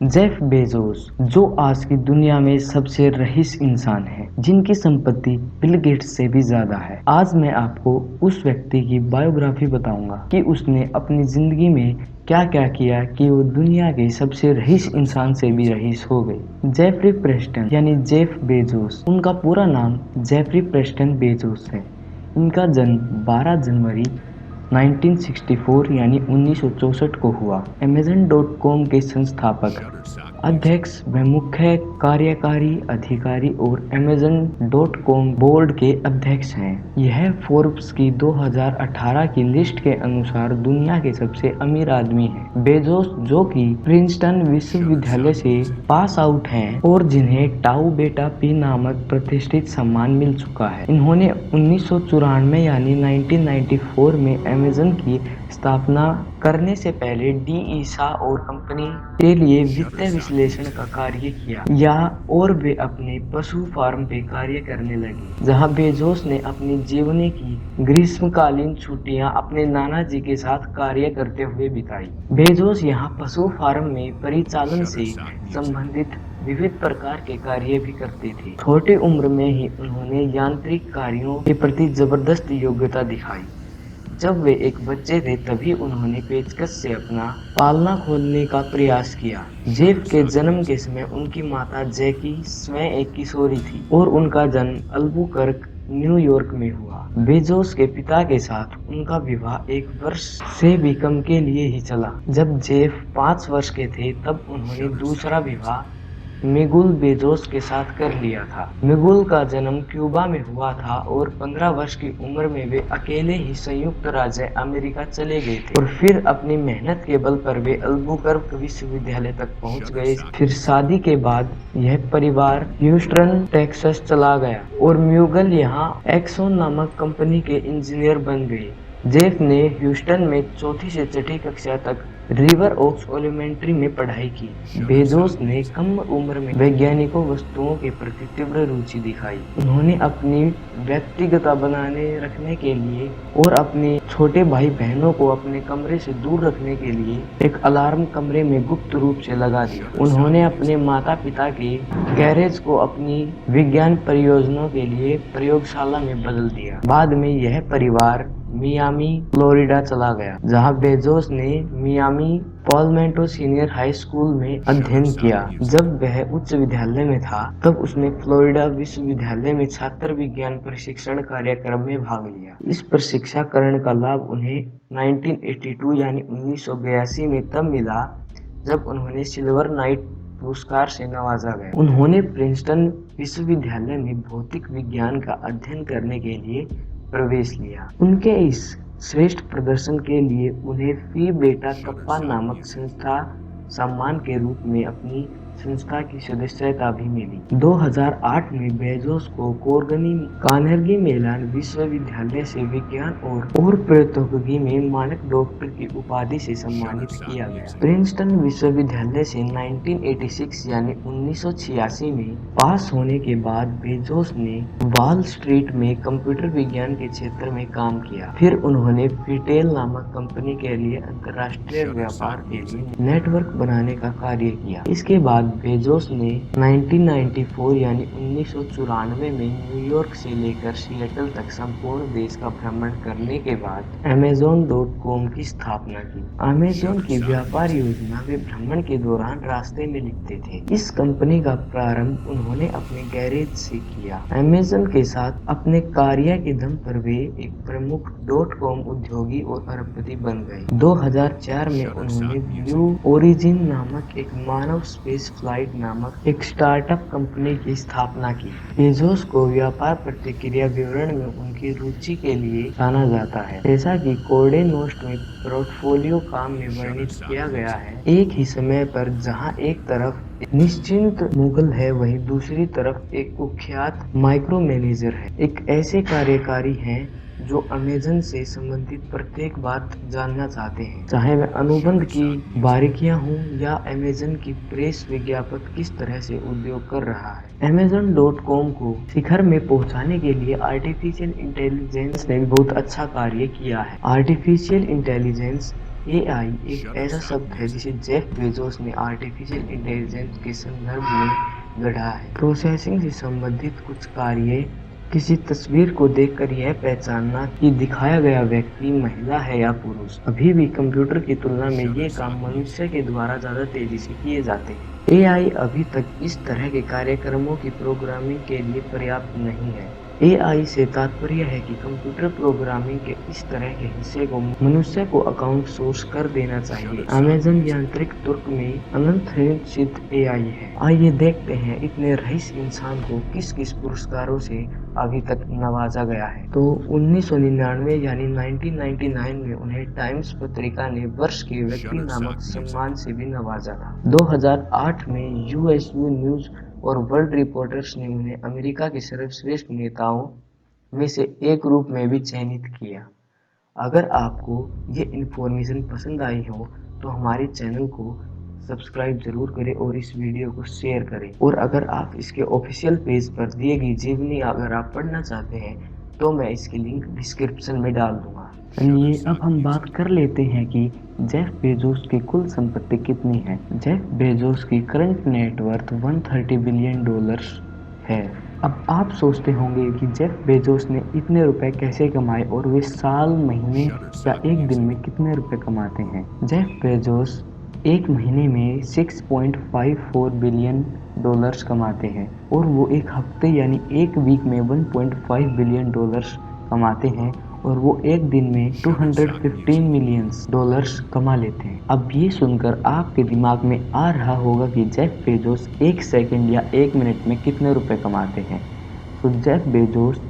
Jeff Bezos जो आज की दुनिया में सबसे रईस इंसान है, जिनकी संपत्ति बिल गेट्स से भी ज्यादा है। आज मैं आपको उस व्यक्ति की बायोग्राफी बताऊंगा कि उसने अपनी जिंदगी में क्या क्या किया कि वो दुनिया के सबसे रईस इंसान से भी रईस हो गई। जेफरी प्रेस्टन यानी जेफ बेजोस, उनका पूरा नाम जेफरी प्रेस्टन बेजोस है। इनका जन्म 12 जनवरी 1964 यानी 1964 को हुआ। Amazon.com के संस्थापक, अध्यक्ष व मुख्य कार्यकारी अधिकारी और Amazon.com बोर्ड के अध्यक्ष हैं। यह फोर्ब्स की 2018 की लिस्ट के अनुसार दुनिया के सबसे अमीर आदमी हैं। बेजोस जो कि प्रिंसटन विश्वविद्यालय से पास आउट हैं और जिन्हें टाउ बेटा पी नामक प्रतिष्ठित सम्मान मिल चुका है। इन्होंने 1994 यानी 1994 में अमेज़न की स्थापना करने से पहले डी ईसा और कंपनी के लिए वित्तीय विश्लेषण का कार्य किया और वे अपने पशु फार्म पे कार्य करने लगे, जहां बेजोस ने अपनी जीवनी की ग्रीष्मकालीन छुट्टियां अपने नाना जी के साथ कार्य करते हुए बिताई। बेजोस यहाँ पशु फार्म में परिचालन से संबंधित विविध प्रकार के कार्य भी करते थे। छोटी उम्र में ही उन्होंने यांत्रिक कार्यों के प्रति जबरदस्त योग्यता दिखाई। जब वे एक बच्चे थे तभी उन्होंने पेचकस से अपना पालना खोलने का प्रयास किया। जेफ के जन्म के समय उनकी माता जैकी स्वयं एक किशोरी थी और उनका जन्म अल्बुकर्क न्यूयॉर्क में हुआ। बेजोस के पिता के साथ उनका विवाह 1 वर्ष से भी कम के लिए ही चला। जब जेफ 5 वर्ष के थे तब उन्होंने दूसरा विवाह मिगुल बेजोस के साथ कर लिया था। मिगुल का जन्म क्यूबा में हुआ था और 15 वर्ष की उम्र में वे अकेले ही संयुक्त राज्य अमेरिका चले गए थे और फिर अपनी मेहनत के बल पर वे अल्बुकर्क विश्वविद्यालय तक पहुंच गए। फिर शादी के बाद यह परिवार ह्यूस्टन टेक्सास चला गया और म्यूगल यहाँ एक्सोन नामक कंपनी के इंजीनियर बन गए। जेफ ने ह्यूस्टन में चौथी से छठी कक्षा तक रिवर ओक्स एलिमेंट्री में पढ़ाई की। बेजोस ने कम उम्र में वैज्ञानिकों वस्तुओं के प्रति तीव्र रुचि दिखाई। उन्होंने अपनी व्यक्तिगत बनाने रखने के लिए और अपने छोटे भाई बहनों को अपने कमरे से दूर रखने के लिए एक अलार्म कमरे में गुप्त रूप से लगा दिया। उन्होंने अपने माता पिता के गैरेज को अपनी विज्ञान परियोजनाओं के लिए प्रयोगशाला में बदल दिया। बाद में यह परिवार मियामी फ्लोरिडा चला गया, जहां बेजोस ने मियामी पॉलमेंटो सीनियर हाई स्कूल में अध्ययन किया। जब वह उच्च विद्यालय में था तब उसने फ्लोरिडा विश्वविद्यालय में छात्र विज्ञान प्रशिक्षण कार्यक्रम में भाग लिया। इस प्रशिक्षाकरण का लाभ उन्हें 1982 यानी 1982 में तब मिला जब उन्होंने सिल्वर नाइट पुरस्कार से नवाजा गया। उन्होंने प्रिंसटन विश्वविद्यालय में भौतिक विज्ञान का अध्ययन करने के लिए प्रवेश लिया। उनके इस श्रेष्ठ प्रदर्शन के लिए उन्हें फी बेटा कप्पा नामक संस्था सम्मान के रूप में अपनी संस्था की सदस्यता भी मिली। 2008 में बेजोस को कार्नेगी मेलन विश्वविद्यालय से विज्ञान और प्रौद्योगिकी में मानक डॉक्टर की उपाधि से सम्मानित किया गया। प्रिंसटन विश्वविद्यालय से 1986 यानी 1986 में पास होने के बाद बेजोस ने वॉल स्ट्रीट में कंप्यूटर विज्ञान के क्षेत्र में काम किया। फिर उन्होंने पीटेल नामक कंपनी के लिए अंतर्राष्ट्रीय व्यापार के लिए नेटवर्क बनाने का कार्य किया। इसके बाद बेजोस ने 1994 यानी 1994 में न्यूयॉर्क से लेकर सिएटल तक संपूर्ण देश का भ्रमण करने के बाद Amazon.com की स्थापना की। अमेज़न की व्यापार योजना वे भ्रमण के दौरान रास्ते में लिखते थे। इस कंपनी का प्रारंभ उन्होंने अपने गैरेज से किया। अमेज़न के साथ अपने कार्य के दम पर वे एक प्रमुख .com उद्योगी और अरबपति बन गए। 2004 में उन्होंने ब्लू ओरिजिन नामक एक मानव स्पेस फ्लाइट नामक एक स्टार्टअप कंपनी की स्थापना की। बेजोस को व्यापार प्रतिक्रिया विवरण में उनकी रुचि के लिए जाना जाता है, जैसा कि कोर्डे नोस्ट में पोर्टफोलियो काम में वर्णित किया गया है। एक ही समय पर जहां एक तरफ निश्चिंत मुगल है, वहीं दूसरी तरफ एक कुख्यात माइक्रो मैनेजर है। एक ऐसे कार्यकारी हैं जो अमेज़न से संबंधित प्रत्येक बात जानना चाहते हैं, चाहे वह अनुबंध की बारीकियां हों या अमेज़न की प्रेस विज्ञापन किस तरह से उद्योग कर रहा है। Amazon.com को शिखर में पहुंचाने के लिए आर्टिफिशियल इंटेलिजेंस ने भी बहुत अच्छा कार्य किया है। आर्टिफिशियल इंटेलिजेंस एआई एक ऐसा शब्द है जिसे जेफ बेजोस ने आर्टिफिशियल इंटेलिजेंस के संदर्भ में गढ़ा है। प्रोसेसिंग से संबंधित कुछ कार्य, किसी तस्वीर को देखकर यह पहचानना कि दिखाया गया व्यक्ति महिला है या पुरुष, अभी भी कंप्यूटर की तुलना में ये काम मनुष्य के द्वारा ज्यादा तेजी से किए जाते हैं। एआई अभी तक इस तरह के कार्यक्रमों की प्रोग्रामिंग के लिए पर्याप्त नहीं है। एआई से तात्पर्य है कि कंप्यूटर प्रोग्रामिंग के इस तरह के हिस्से को मनुष्य को अकाउंट सोर्स कर देना चाहिए। अमेज़न यांत्रिक तुर्क में अनंत सिद्ध एआई है। आइए देखते हैं इतने रईस इंसान को किस किस पुरस्कारों से अभी तक नवाजा गया है। तो 1999 यानी 1999 में उन्हें टाइम्स पत्रिका ने वर्ष के व्यक्ति नामक सम्मान से भी नवाजा था। 2008 में यूएसयू न्यूज और वर्ल्ड रिपोर्टर्स ने उन्हें अमेरिका के सर्वश्रेष्ठ नेताओं में से एक रूप में भी चयनित किया। अगर आपको ये इन्फॉर्मेशन पसंद आई हो तो हमारे चैनल को सब्सक्राइब जरूर करें और इस वीडियो को शेयर करें। और अगर आप इसके ऑफिशियल पेज पर दिए गई जीवनी अगर आप पढ़ना चाहते हैं तो मैं इसकी लिंक डिस्क्रिप्शन में डाल दूंगा। चलिए अब हम बात कर लेते हैं कि जेफ बेजोस की कुल संपत्ति कितनी है। जेफ बेजोस की करंट नेटवर्थ 130 बिलियन डॉलर्स है। अब आप सोचते होंगे कि जेफ बेजोस ने इतने रुपए कैसे कमाए और वे साल, महीने या एक दिन में कितने रुपए कमाते हैं। जेफ बेजोस एक महीने में 6.54 बिलियन डॉलर्स कमाते हैं और वो एक हफ्ते यानी एक वीक में 1.5 बिलियन डॉलर्स कमाते हैं और वो एक दिन में 215 मिलियन डॉलर्स कमा लेते हैं। अब ये सुनकर आपके दिमाग में आ रहा होगा कि जेफ बेजोस एक सेकंड या एक मिनट में कितने रुपए कमाते हैं। तो जेफ बेजोस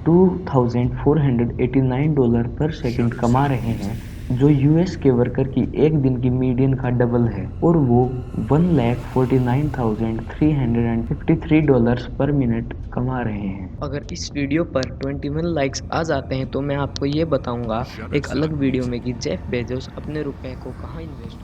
$2,489 पर सेकंड कमा रहे हैं, जो यूएस के वर्कर की एक दिन की मीडियन का डबल है और वो $1,49,353 पर मिनट कमा रहे हैं। अगर इस वीडियो पर 21 लाइक्स आ जाते हैं तो मैं आपको ये बताऊंगा एक अलग वीडियो में कि जेफ बेजोस अपने रुपए को कहाँ इन्वेस्ट